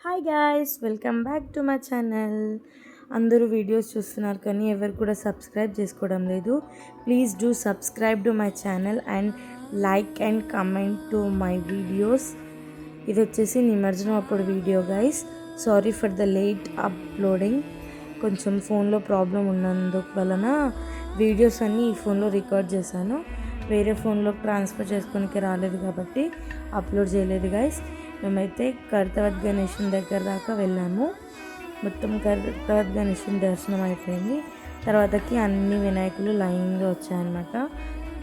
Hi guys, welcome back to my channel. అందరూ videos చూస్తున్నారు కానీ ఎవరు కూడా సబ్స్క్రైబ్ చేసుకోవడం లేదు. Please do subscribe to my channel and like and comment to my videos. ఇది వచ్చేసి నిమజ్జనం అప్పుడు video guys. Sorry for the late uploading. కొంచెం ఫోన్లో ప్రాబ్లం ఉన్నందుకు వలన వీడియోస్ అన్నీ ఈ ఫోన్లో రికార్డ్ చేశాను. వేరే ఫోన్లోకి ట్రాన్స్ఫర్ చేసుకోనికి రాలేదు కాబట్టి అప్లోడ్ చేయలేదు గైస్. మేమైతే కర్తవత్ గణేశుని దగ్గర దాకా వెళ్ళాము. మొత్తం కర్తవత్ గణేశుని దర్శనం అయిపోయింది. తర్వాతకి అన్ని వినాయకులు లైన్గా వచ్చాయన్నమాట.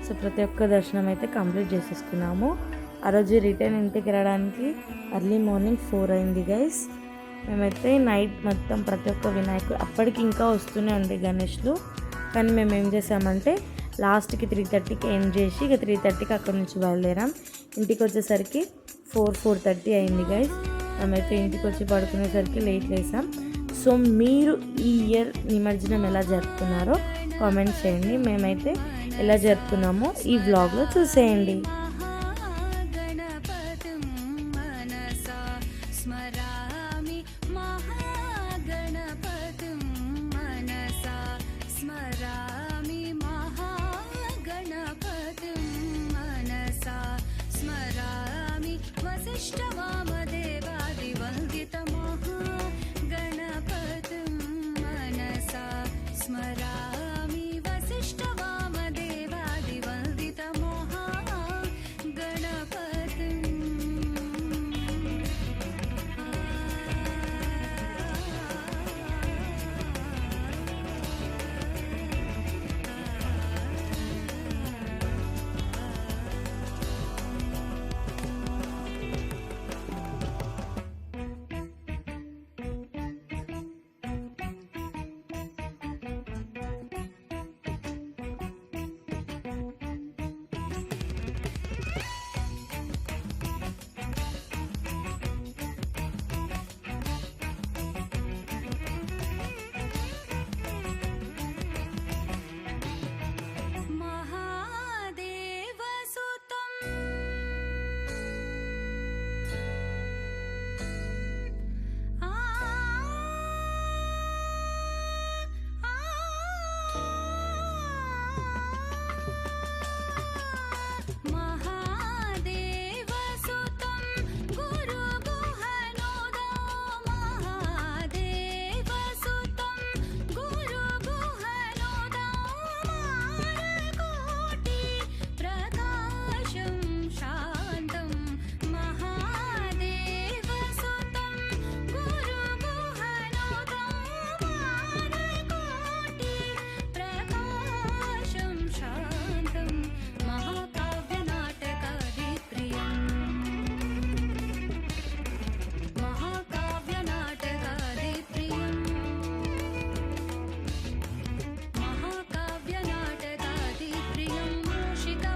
సో ప్రతి ఒక్క దర్శనం అయితే కంప్లీట్ చేసేసుకున్నాము. ఆ రోజు రిటర్న్ ఇంటికి రావడానికి అర్లీ మార్నింగ్ 4 అయింది గైస్. మేమైతే నైట్ మొత్తం ప్రతి ఒక్క వినాయకుడు అప్పటికి ఇంకా వస్తూనే ఉండే గణేష్లు. కానీ మేము ఏం చేసామంటే లాస్ట్కి 3:30కి ఎండ్ చేసి ఇక 3:30కి అక్కడ నుంచి బయలుదేరాం. ఇంటికి వచ్చేసరికి 4:30 అయింది గైస్. మేమైతే ఇంటికి వచ్చి పడుకునేసరికి లేట్ లేసాం. సో మీరు ఈ ఇయర్ నిమజ్జనం ఎలా జరుపుకున్నారో కామెంట్ చేయండి. మేమైతే ఎలా జరుపుకున్నామో ఈ వ్లాగ్లో చూసేయండి.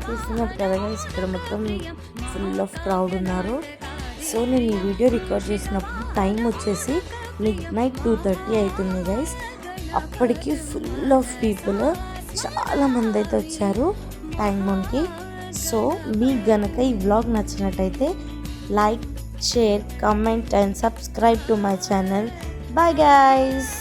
చూస్తున్నారు కదా గైస్, ఇక్కడ మొత్తం ఫుల్ ఆఫ్ క్రౌడ్ ఉన్నారు. సో నేను ఈ వీడియో రికార్డ్ చేసినప్పుడు టైం వచ్చేసి midnight 2:30 అవుతుంది గైస్. అప్పటికి ఫుల్ ఆఫ్ పీపుల్ చాలామంది అయితే వచ్చారు టైంకి. సో మీకు గనక ఈ వ్లాగ్ నచ్చినట్టయితే like, share, comment and subscribe to my channel. Bye guys.